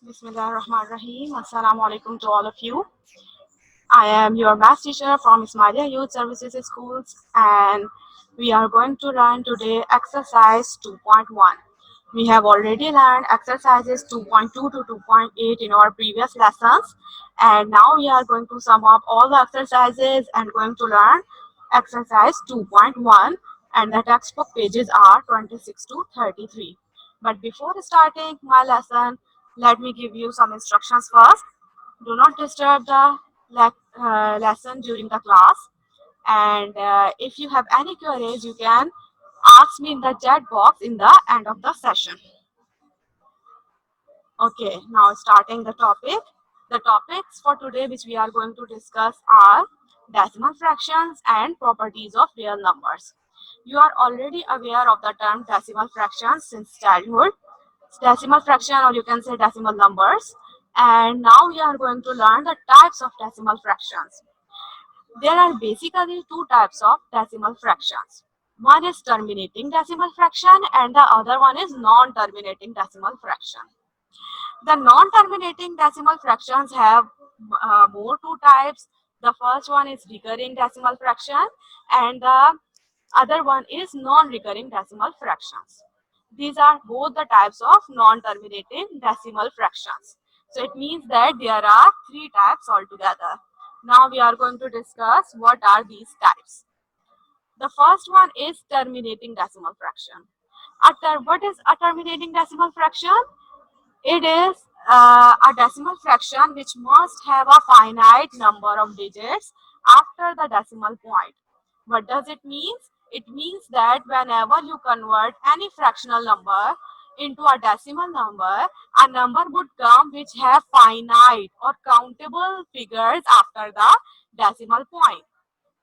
Bismillahirrahmanirrahim. Assalamu alaikum to all of you. I am your math teacher from Ismailia Youth Services Schools, and we are going to learn today exercise 2.1. We have already learned exercises 2.2 to 2.8 in our previous lessons, and now we are going to sum up all the exercises and going to learn exercise 2.1, and the textbook pages are 26 to 33. But before starting my lesson, let me give you some instructions first. Do not disturb the lesson during the class. And if you have any queries, you can ask me in the chat box in the end of the session. Okay, now starting the topic. The topics for today which we are going to discuss are decimal fractions and properties of real numbers. You are already aware of the term decimal fractions since childhood. Decimal fraction, or you can say decimal numbers. And now we are going to learn the types of decimal fractions. There are basically two types of decimal fractions. One is terminating decimal fraction and the other one is non-terminating decimal fraction. The non-terminating decimal fractions have more two types. The first one is recurring decimal fraction and the other one is non-recurring decimal fractions. These are both the types of non-terminating decimal fractions. So it means that there are three types altogether. Now we are going to discuss what are these types. The first one is terminating decimal fraction. What is a terminating decimal fraction? It is a decimal fraction which must have a finite number of digits after the decimal point. What does it mean? It means that whenever you convert any fractional number into a decimal number, a number would come which have finite or countable figures after the decimal point.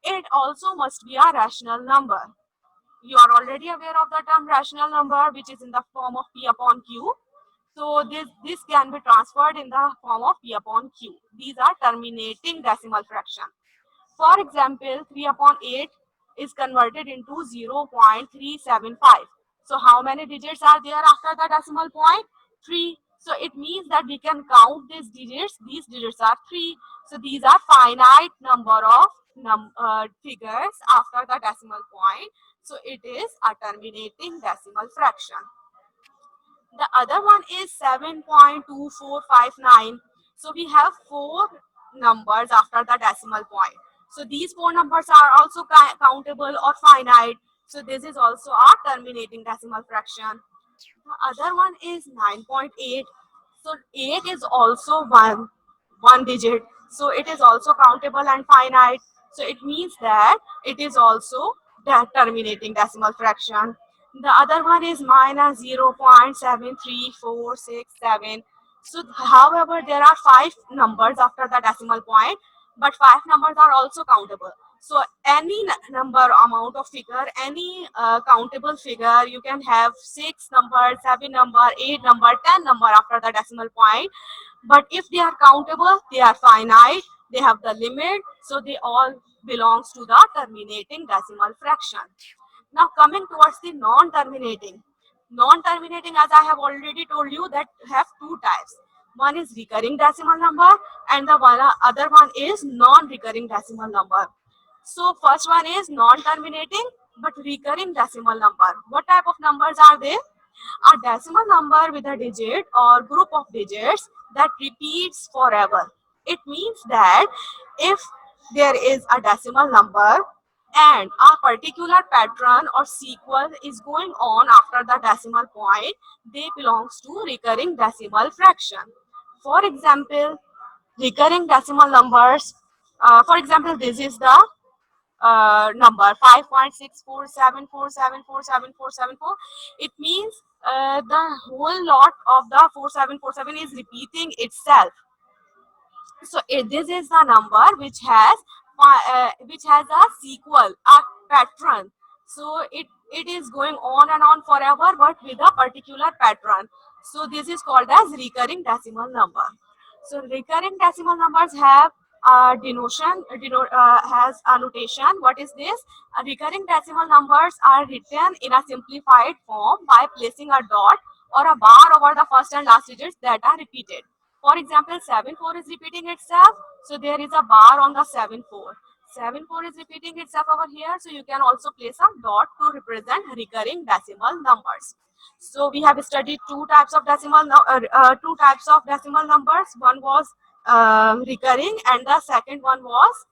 It also must be a rational number. You are already aware of the term rational number, which is in the form of P upon Q. So this can be transferred in the form of P upon Q. These are terminating decimal fraction. For example, 3 upon 8 is converted into 0.375. So how many digits are there after the decimal point? 3. So it means that we can count these digits. These digits are 3. So these are finite number of figures after the decimal point. So it is a terminating decimal fraction. The other one is 7.2459. So we have four numbers after the decimal point. So these four numbers are also countable or finite. So this is also a terminating decimal fraction. The other one is 9.8. So 8 is also one digit. So it is also countable and finite. So it means that it is also the terminating decimal fraction. The other one is minus 0.73467. So however, there are five numbers after the decimal point, but five numbers are also countable. So any number amount of figure, any countable figure, you can have 6 number, 7 number, 8 number, 10 number after the decimal point. But if they are countable, they are finite, they have the limit, so they all belongs to the terminating decimal fraction. Now coming towards the non-terminating. Non-terminating, as I have already told you, that have two types. One is recurring decimal number and the other one is non-recurring decimal number. So first one is non-terminating but recurring decimal number. What type of numbers are they? A decimal number with a digit or group of digits that repeats forever. It means that if there is a decimal number and a particular pattern or sequence is going on after the decimal point, they belongs to recurring decimal fraction. For example, recurring decimal numbers, for example, this is the number 5.647474747. It means the whole lot of the 4747 is repeating itself. So this is the number which has a sequel, a pattern. So it is going on and on forever, but with a particular pattern. So this is called as recurring decimal number. So recurring decimal numbers have has a notation. What is this? Recurring decimal numbers are written in a simplified form by placing a dot or a bar over the first and last digits that are repeated. For example, 74 is repeating itself, so there is a bar on the 74. 74 is repeating itself over here, so you can also place a dot to represent recurring decimal numbers. So we have studied two types of decimal numbers. One was recurring, and the second one was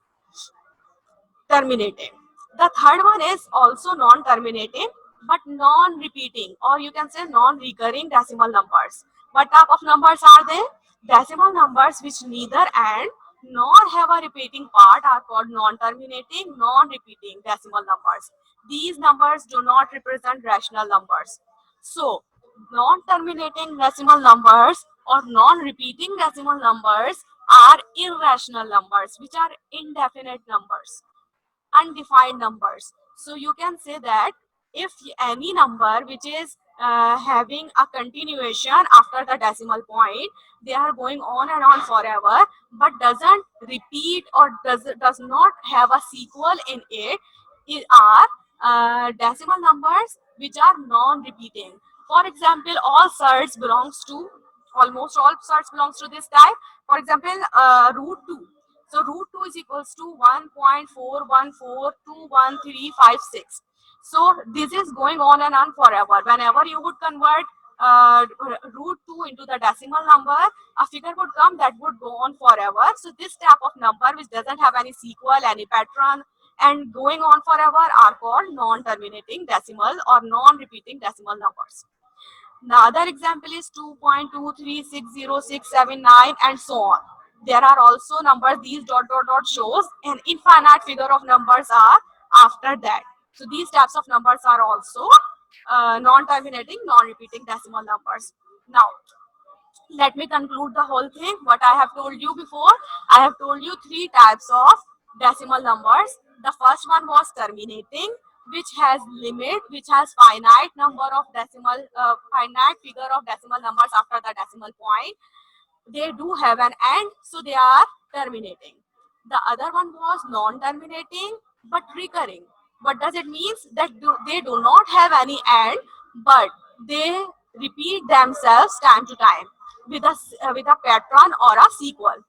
terminating. The third one is also non-terminating but non-repeating, or you can say non-recurring decimal numbers. What type of numbers are they? Decimal numbers which neither and nor have a repeating part are called non-terminating, non-repeating decimal numbers. These numbers do not represent rational numbers. So, non-terminating decimal numbers or non-repeating decimal numbers are irrational numbers, which are indefinite numbers, undefined numbers. So you can say that if any number which is having a continuation after the decimal point, they are going on and on forever, but doesn't repeat or does not have a sequel in it, are decimal numbers which are non-repeating. For example, almost all surds belongs to this type. For example, root 2. So root 2 is equals to 1.41421356. So this is going on and on forever. Whenever you would convert root 2 into the decimal number, a figure would come that would go on forever. So this type of number which doesn't have any sequel, any pattern, and going on forever are called non-terminating decimal or non-repeating decimal numbers. The other example is 2.2360679 and so on. There are also numbers, these dot dot dot shows an infinite figure of numbers are after that. So these types of numbers are also non-terminating, non-repeating decimal numbers. Now, let me conclude the whole thing. What I have told you before, I have told you three types of decimal numbers. The first one was terminating, which has limit, which has finite figure of decimal numbers after the decimal point. They do have an end, so they are terminating. The other one was non-terminating but recurring. What does it mean? That they do not have any end, but they repeat themselves time to time with a pattern or a sequel.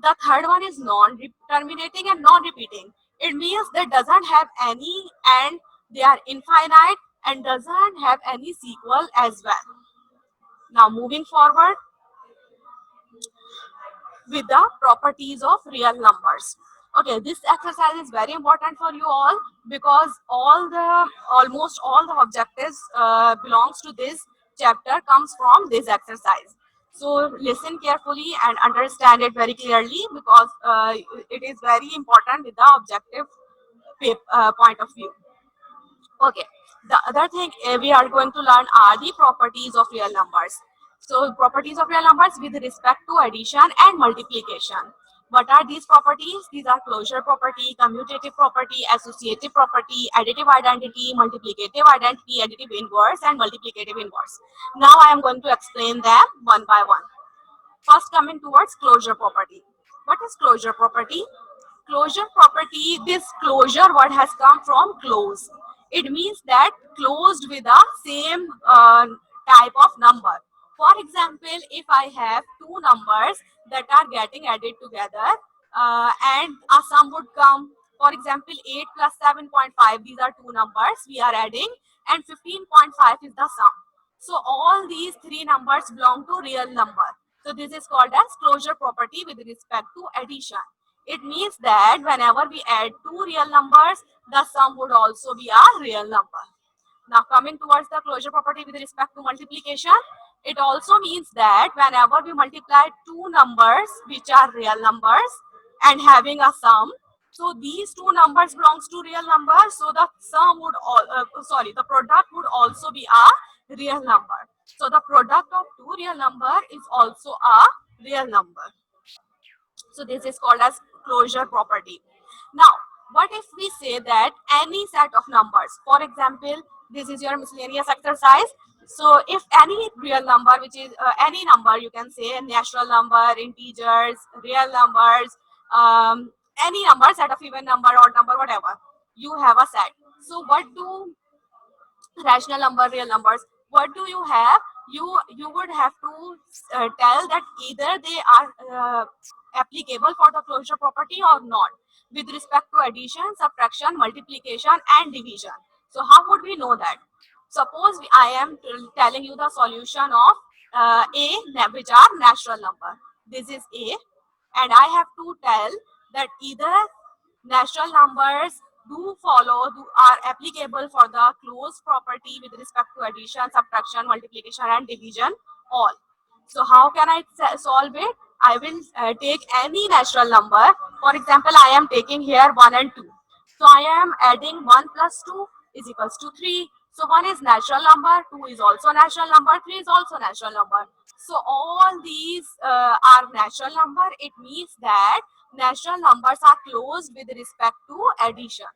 The third one is non-terminating and non-repeating. It means that doesn't have any end, they are infinite and doesn't have any sequel as well. Now moving forward, with the properties of real numbers. Okay, this exercise is very important for you all because almost all the objectives belongs to this chapter comes from this exercise. So listen carefully and understand it very clearly because it is very important with the objective point of view. Okay, the other thing we are going to learn are the properties of real numbers. So properties of real numbers with respect to addition and multiplication. What are these properties? These are closure property, commutative property, associative property, additive identity, multiplicative identity, additive inverse, and multiplicative inverse. Now I am going to explain them one by one. First, coming towards closure property. What is closure property? Closure property, this closure word has come from close. It means that closed with the same type of number. For example, if I have two numbers that are getting added together and a sum would come, for example, 8 plus 7.5, these are two numbers we are adding, and 15.5 is the sum. So all these three numbers belong to real number. So this is called as closure property with respect to addition. It means that whenever we add two real numbers, the sum would also be a real number. Now coming towards the closure property with respect to multiplication, it also means that whenever we multiply two numbers which are real numbers and having a sum, so these two numbers belongs to real numbers, so the the product would also be a real number. So the product of two real number is also a real number. So this is called as closure property. Now, what if we say that any set of numbers, for example, this is your miscellaneous exercise. So if any real number, which is any number, you can say natural number, integers, real numbers, any number, set of even number, odd number, whatever, you have a set. So what do rational number, real numbers, what do you have? you would have to tell that either they are applicable for the closure property or not with respect to addition, subtraction, multiplication and division. So how would we know that? Suppose I am telling you the solution of which are natural number. This is A, and I have to tell that either natural numbers are applicable for the closed property with respect to addition, subtraction, multiplication and division all. So how can I solve it? I will take any natural number. For example, I am taking here 1 and 2. So I am adding 1 plus 2 is equals to 3. So 1 is natural number, 2 is also natural number, 3 is also natural number. So all these are natural number. It means that natural numbers are closed with respect to addition.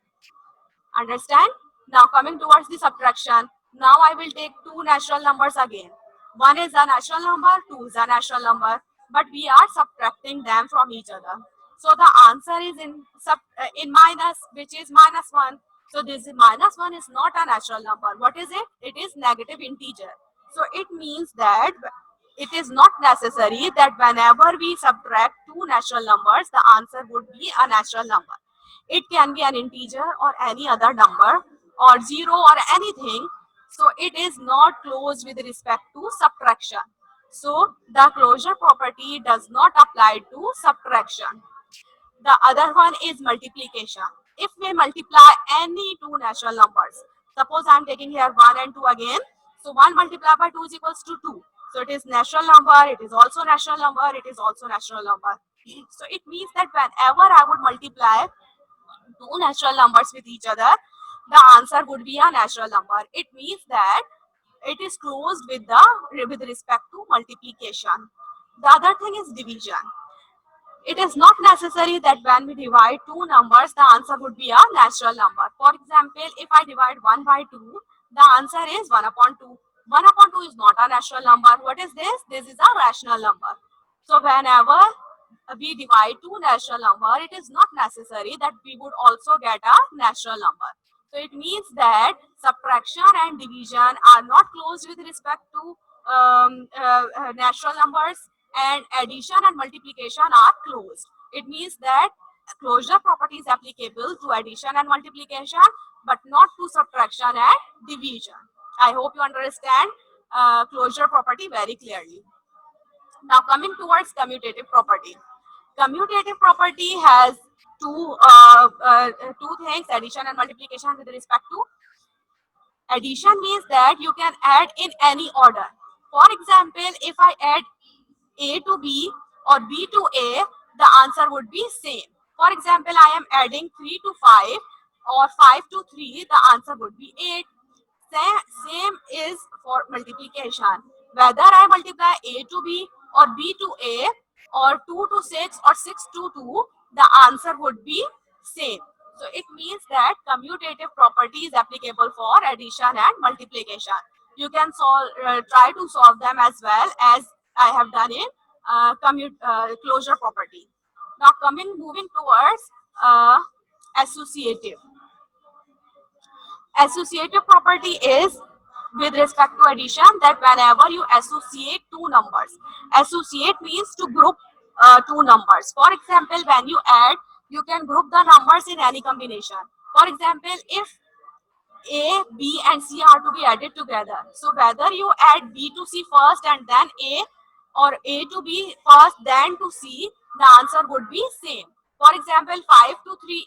Understand? Now coming towards the subtraction. Now I will take two natural numbers again. One is a natural number, two is a natural number, but we are subtracting them from each other. So the answer is in minus, which is -1. So this -1 is not a natural number. What is it? It is negative integer. So it means that it is not necessary that whenever we subtract two natural numbers, the answer would be a natural number. It can be an integer or any other number or zero or anything. So it is not closed with respect to subtraction. So the closure property does not apply to subtraction. The other one is multiplication. If we multiply any two natural numbers, suppose I am taking here 1 and 2 again. So 1 multiplied by 2 is equals to 2. So it is natural number, it is also natural number, it is also natural number. So it means that whenever I would multiply two natural numbers with each other, the answer would be a natural number. It means that it is closed with respect to multiplication. The other thing is division. It is not necessary that when we divide two numbers, the answer would be a natural number. For example, if I divide 1 by 2, the answer is 1 upon 2. 1 upon 2 is not a natural number. What is this? This is a rational number. So whenever we divide two natural number, it is not necessary that we would also get a natural number. So it means that subtraction and division are not closed with respect to natural numbers, and addition and multiplication are closed. It means that closure property is applicable to addition and multiplication, but not to subtraction and division. I hope you understand closure property very clearly. Now coming towards commutative property. Commutative property has two things, addition and multiplication with respect to. Addition means that you can add in any order. For example, if I add A to B or B to A, the answer would be same. For example, I am adding 3 to 5 or 5 to 3, the answer would be 8. Same is for multiplication. Whether I multiply A to B or B to A or 2 to 6 or 6 to 2, the answer would be same. So it means that commutative property is applicable for addition and multiplication. You can try to solve them as well as I have done in closure property. Now moving towards associative. Associative property is with respect to addition that whenever you associate two numbers, associate means to group two numbers. For example, when you add, you can group the numbers in any combination. For example, if A, B and C are to be added together, so whether you add B to C first and then A, or A to B first then to C, the answer would be same. For example, 5 to 3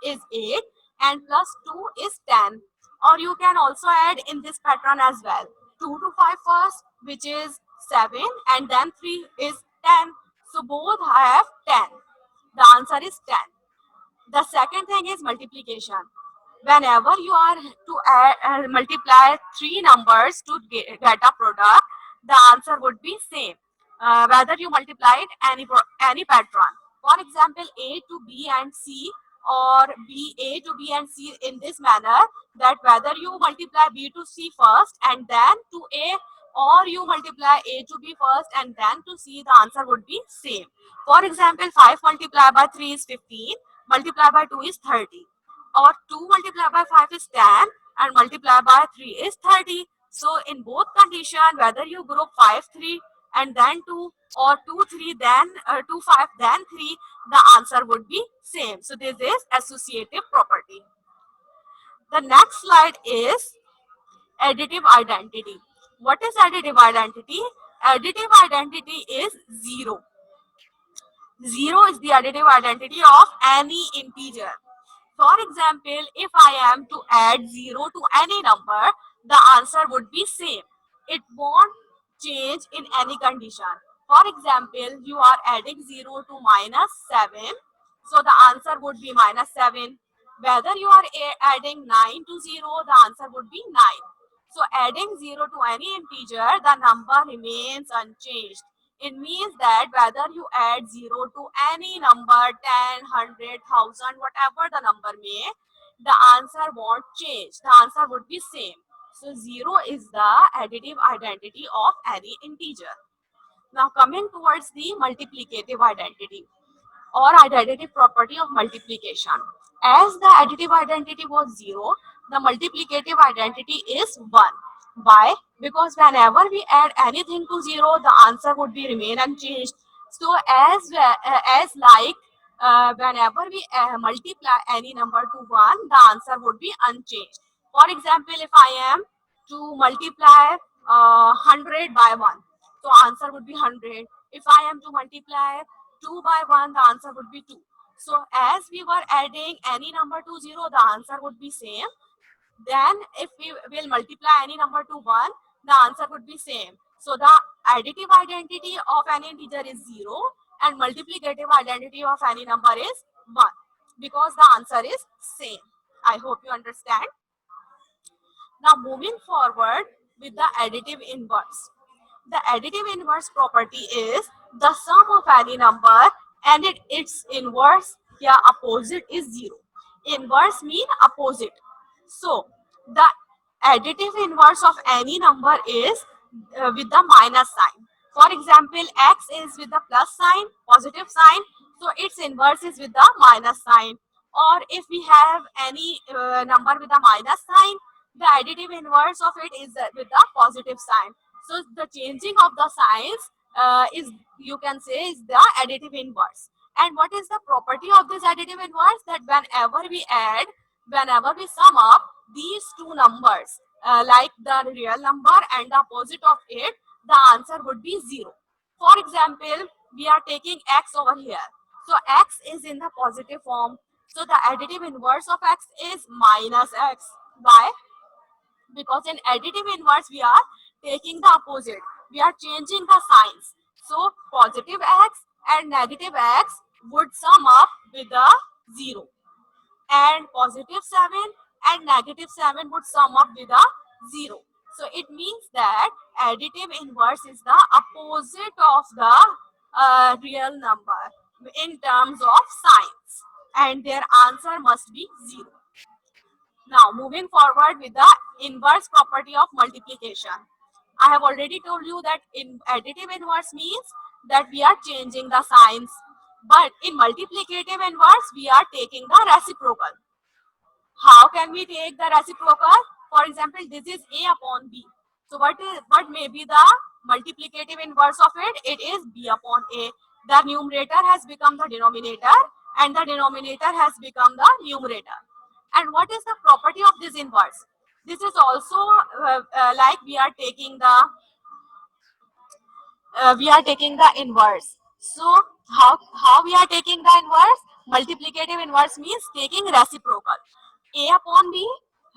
is 8 and plus 2 is 10. Or you can also add in this pattern as well. 2 to 5 first, which is 7, and then 3 is 10. So both have 10. The answer is 10. The second thing is multiplication. Whenever you are to multiply three numbers to get a product, the answer would be same. Whether you multiply it any pattern. For example, A to B and C or A to B and C in this manner, that whether you multiply B to C first and then to A, or you multiply A to B first and then to C, the answer would be same. For example, 5 multiplied by 3 is 15, multiplied by 2 is 30. Or 2 multiplied by 5 is 10 and multiplied by 3 is 30. So in both condition, whether you group 5 3 and then 2, or 2 3 then 2 5 then 3, the answer would be same. So this is associative property. The next slide is additive identity. What is additive identity? Additive identity is 0. 0 is the additive identity of any integer. For example, if I am to add 0 to any number, the answer would be same. It won't change in any condition. For example, you are adding 0 to minus 7, so the answer would be minus 7. Whether you are adding 9 to 0, the answer would be 9. So adding 0 to any integer, the number remains unchanged. It means that whether you add 0 to any number, 10, 100, 1000, whatever the number may, the answer won't change. The answer would be same. So 0 is the additive identity of any integer. Now coming towards the multiplicative identity or identity property of multiplication. As the additive identity was 0, the multiplicative identity is 1. Why? Because whenever we add anything to 0, the answer would be remain unchanged. So whenever we multiply any number to 1, the answer would be unchanged. For example, if I am to multiply 100 by 1, so answer would be 100. If I am to multiply 2 by 1, the answer would be 2. So as we were adding any number to 0, the answer would be same. Then if we will multiply any number to 1, the answer would be same. So the additive identity of any integer is 0 and multiplicative identity of any number is 1 because the answer is same. I hope you understand. Now moving forward with the additive inverse. The additive inverse property is the sum of any number and its inverse opposite is 0. Inverse mean opposite. So the additive inverse of any number is with the minus sign. For example, x is with the plus sign, positive sign, so its inverse is with the minus sign. Or if we have any number with a minus sign, the additive inverse of it is with the positive sign. So the changing of the signs is, you can say, is the additive inverse. And what is the property of this additive inverse? That whenever we sum up these two numbers, like the real number and the opposite of it, the answer would be 0. For example, we are taking x over here. So x is in the positive form. So the additive inverse of x is minus x. Why? Because in additive inverse we are taking the opposite, we are changing the signs. So positive x and negative x would sum up with a 0, and positive 7 and negative 7 would sum up with a 0. So it means that additive inverse is the opposite of the real number in terms of signs, and their answer must be 0. Now, moving forward with the inverse property of multiplication. I have already told you that in additive inverse means that we are changing the signs. But in multiplicative inverse, we are taking the reciprocal. How can we take the reciprocal? For example, this is A upon B. So what may be the multiplicative inverse of it? It is B upon A. The numerator has become the denominator and the denominator has become the numerator. And what is the property of this inverse? This is also like we are taking the inverse. So how we are taking the inverse? Multiplicative inverse means taking reciprocal. A upon B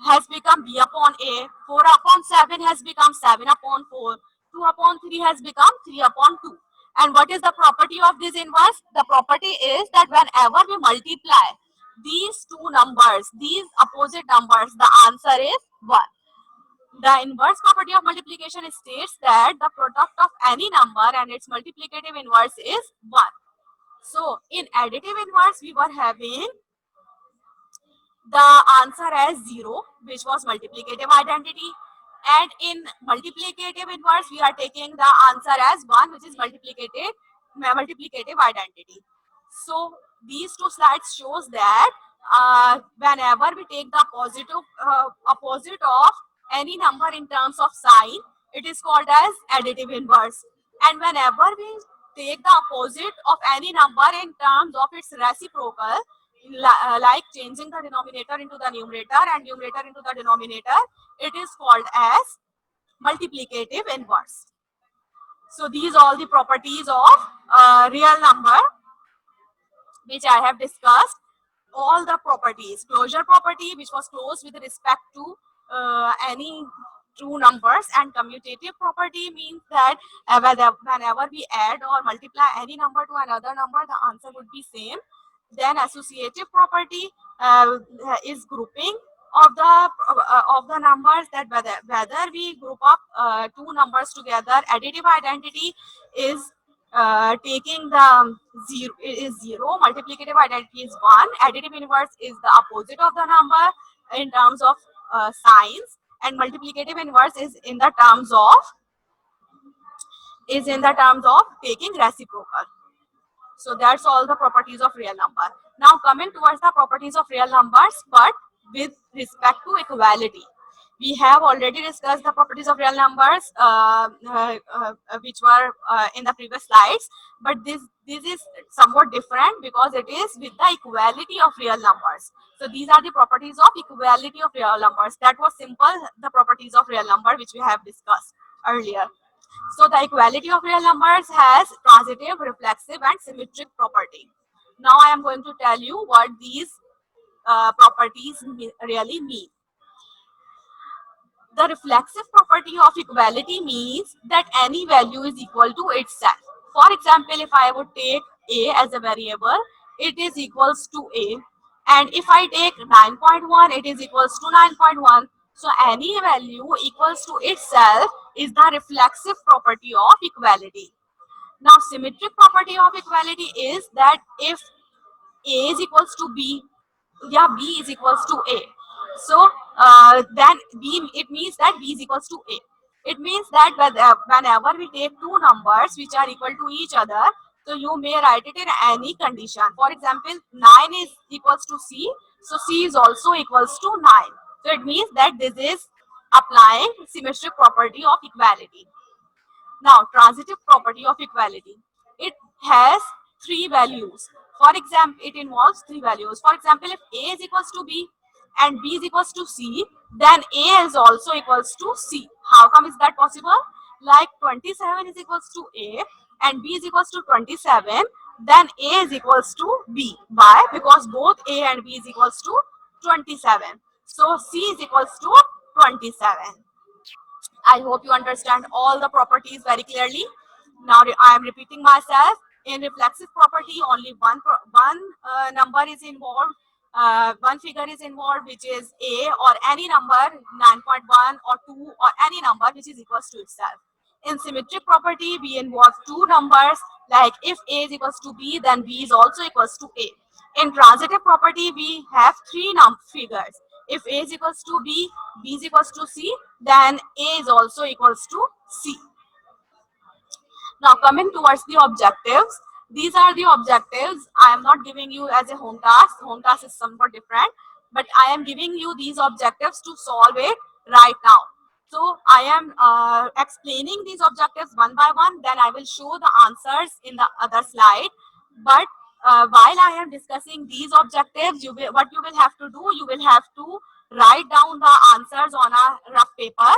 has become B upon A. 4 upon 7 has become 7 upon 4. 2 upon 3 has become 3 upon 2. And what is the property of this inverse? The property is that whenever we multiply these two numbers, these opposite numbers, the answer is 1. The inverse property of multiplication states that the product of any number and its multiplicative inverse is 1. So in additive inverse, we were having the answer as 0, which was multiplicative identity. And in multiplicative inverse, we are taking the answer as 1, which is multiplicative identity. So these two slides shows that whenever we take the opposite of any number in terms of sign, it is called as additive inverse. And whenever we take the opposite of any number in terms of its reciprocal, like changing the denominator into the numerator and numerator into the denominator, it is called as multiplicative inverse. So these all the properties of real number which I have discussed. All the properties, closure property which was closed with respect to any true numbers, and commutative property means that whenever we add or multiply any number to another number, the answer would be same. Then associative property is grouping of the numbers, that whether we group up two numbers together. Additive identity is taking the zero is zero, multiplicative identity is one, additive inverse is the opposite of the number in terms of signs, and multiplicative inverse is in the terms of taking reciprocal. So that's all the properties of real number. Now coming towards the properties of real numbers, but with respect to equality. We have already discussed the properties of real numbers which were in the previous slides, but this is somewhat different because it is with the equality of real numbers. So these are the properties of equality of real numbers. That was simple, the properties of real number which we have discussed earlier. So the equality of real numbers has transitive, reflexive, and symmetric property. Now I am going to tell you what these properties really mean. The reflexive property of equality means that any value is equal to itself. For example, if I would take a as a variable, it is equals to a. And if I take 9.1, it is equals to 9.1. So any value equals to itself is the reflexive property of equality. Now, symmetric property of equality is that if a is equals to b, yeah, b is equals to a, so then b, it means that b is equals to a. It means that whenever we take two numbers which are equal to each other, so you may write it in any condition. For example, 9 is equals to c, so c is also equals to 9. So it means that this is applying symmetric property of equality. Now, transitive property of equality. It has three values. For example, it involves three values. For example, if A is equals to B and B is equals to C, then A is also equals to C. How come is that possible? Like 27 is equals to A and B is equals to 27, then A is equals to B. Why? Because both A and B is equals to 27. So C is equals to 27. I hope you understand all the properties very clearly. Now I am repeating myself. In reflexive property, only one number is involved, one figure is involved, which is a, or any number 9.1 or 2 or any number which is equals to itself. In symmetric property, we involve two numbers, like if a is equals to b, then b is also equals to a. In transitive property, we have three figures. If a is equals to b, b is equals to c, then a is also equals to c. Now coming towards the objectives, these are the objectives. I am not giving you as a home task. Home task is somewhat different, but I am giving you these objectives to solve it right now. So I am explaining these objectives one by one, then I will show the answers in the other slide. But while I am discussing these objectives, what you will have to do, you will have to write down the answers on a rough paper,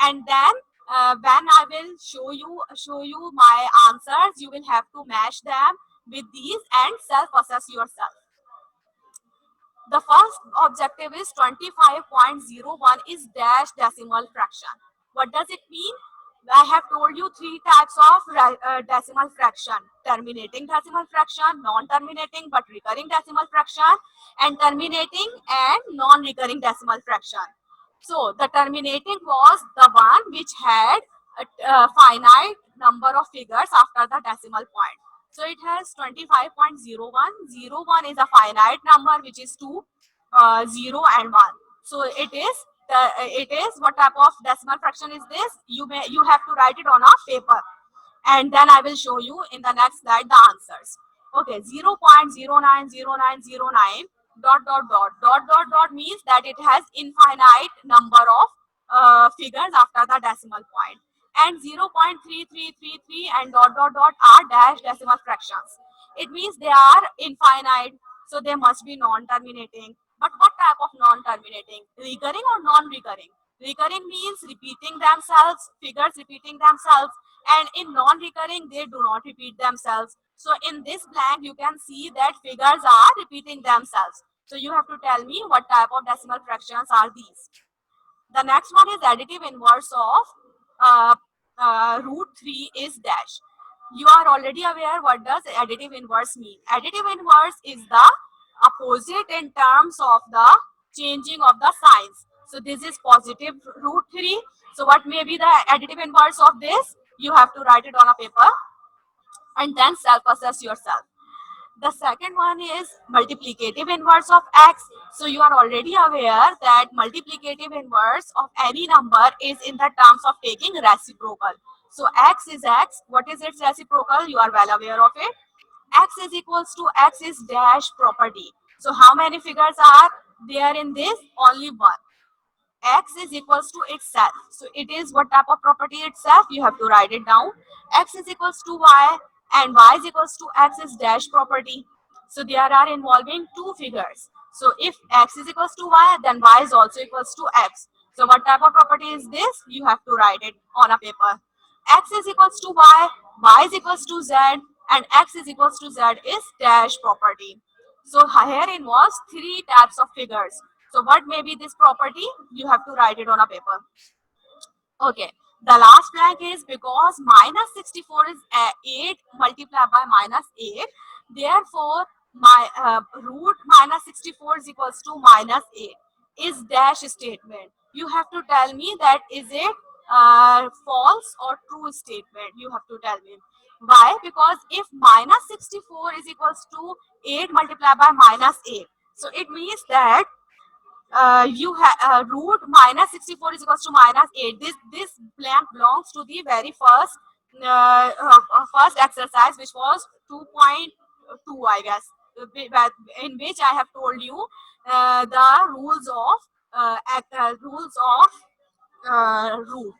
and then when I will show you my answers, you will have to match them with these and self-assess yourself. The first objective is 25.01 is dash decimal fraction. What does it mean? I have told you three types of decimal fraction: terminating decimal fraction, non-terminating but recurring decimal fraction, and terminating and non-recurring decimal fraction. So the terminating was the one which had a finite number of figures after the decimal point. So it has 25.01. 01 is a finite number which is 2, 0 and 1. So it is what type of decimal fraction is this? You have to write it on a paper, and then I will show you in the next slide the answers. Okay, 0.090909 dot dot dot dot dot dot means that it has infinite number of figures after the decimal point. And 0.3333 and dot dot dot are dash decimal fractions. It means they are infinite, so they must be non-terminating. But what type of non-terminating? Recurring or non-recurring? Recurring means repeating themselves, figures repeating themselves, and in non-recurring, they do not repeat themselves. So in this blank, you can see that figures are repeating themselves. So you have to tell me what type of decimal fractions are these. The next one is additive inverse of uh, root 3 is dash. You are already aware what does additive inverse mean. Additive inverse is the opposite in terms of the changing of the signs. So this is positive root 3. So what may be the additive inverse of this? You have to write it on a paper and then self-assess yourself. The second one is multiplicative inverse of x. So you are already aware that multiplicative inverse of any number is in the terms of taking reciprocal. So x is x. What is its reciprocal? You are well aware of it. X is equals to x is dash property. So how many figures are there in this? Only one. X is equals to itself. So it is what type of property itself? You have to write it down. X is equals to y and y is equals to x is dash property. So there are involving two figures. So if x is equals to y, then y is also equals to x. So what type of property is this? You have to write it on a paper. X is equals to y is equals to z, and x is equals to z is dash property. So here involves three types of figures. So what may be this property? You have to write it on a paper. Okay. The last blank is because minus 64 is 8 multiplied by minus 8. Therefore, my root minus 64 is equals to minus 8 is dash statement. You have to tell me that is it false or true statement. You have to tell me. Why? Because if minus 64 is equals to 8 multiplied by minus 8. So it means that you have root minus 64 is equals to minus 8. This blank belongs to the very first exercise, which was 2.2, I guess, in which I have told you the rules of root.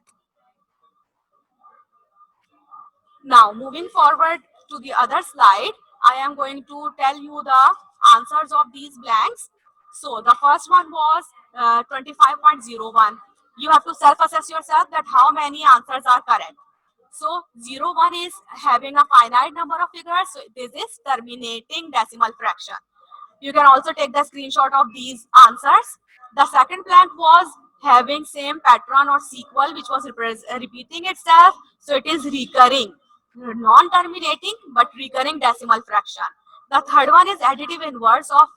Now, moving forward to the other slide, I am going to tell you the answers of these blanks. So, the first one was 25.01. You have to self-assess yourself that how many answers are correct. So, 01 is having a finite number of figures. So, this is terminating decimal fraction. You can also take the screenshot of these answers. The second blank was having same pattern or sequel, which was repeating itself. So it is recurring, non-terminating but recurring decimal fraction. The third one is additive inverse of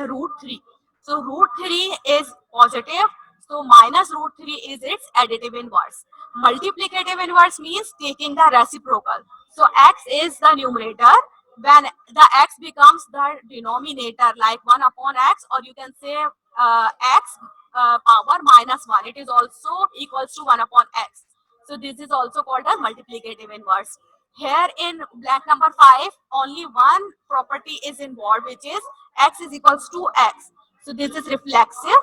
root 3. So root 3 is positive. So minus root 3 is its additive inverse. Multiplicative inverse means taking the reciprocal. So x is the numerator. When the x becomes the denominator, like 1 upon x, or you can say x power minus 1, it is also equals to 1 upon x. So this is also called as multiplicative inverse. Here in blank number 5, only one property is involved, which is x is equals to x. So this is reflexive.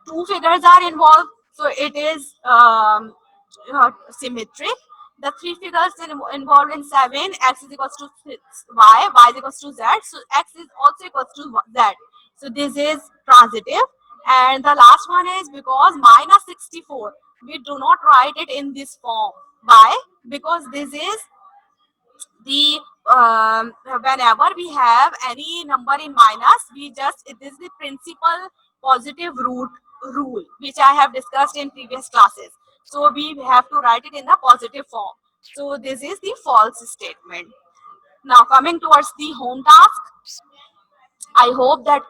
Two figures are involved, so it is symmetric. The three figures involved in 7, x is equals to y is equals to z, so x is also equals to z. So this is transitive. And the last one is because minus 64, we do not write it in this form. Why? Because this is the whenever we have any number in minus, we just, it is the principal positive root rule, which I have discussed in previous classes. So we have to write it in the positive form. So this is the false statement. Now coming towards the home task, I hope that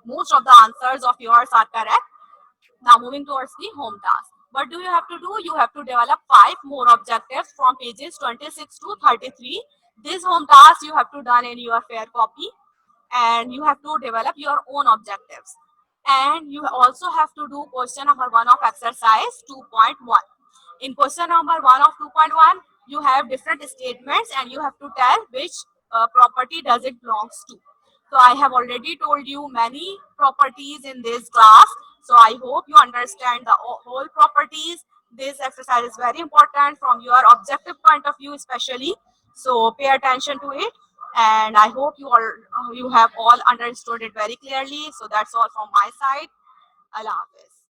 most of the answers of yours are correct. Now moving towards the home task. What do you have to do? You have to develop 5 more objectives from pages 26 to 33. This home task you have to done in your fair copy, and you have to develop your own objectives. And you also have to do question number 1 of exercise 2.1. In question number 1 of 2.1, you have different statements and you have to tell which property does it belongs to. So I have already told you many properties in this class. So I hope you understand the whole properties. This exercise is very important from your objective point of view especially. So pay attention to it, and I hope you have all understood it very clearly. So that's all from my side. Allah Hafiz.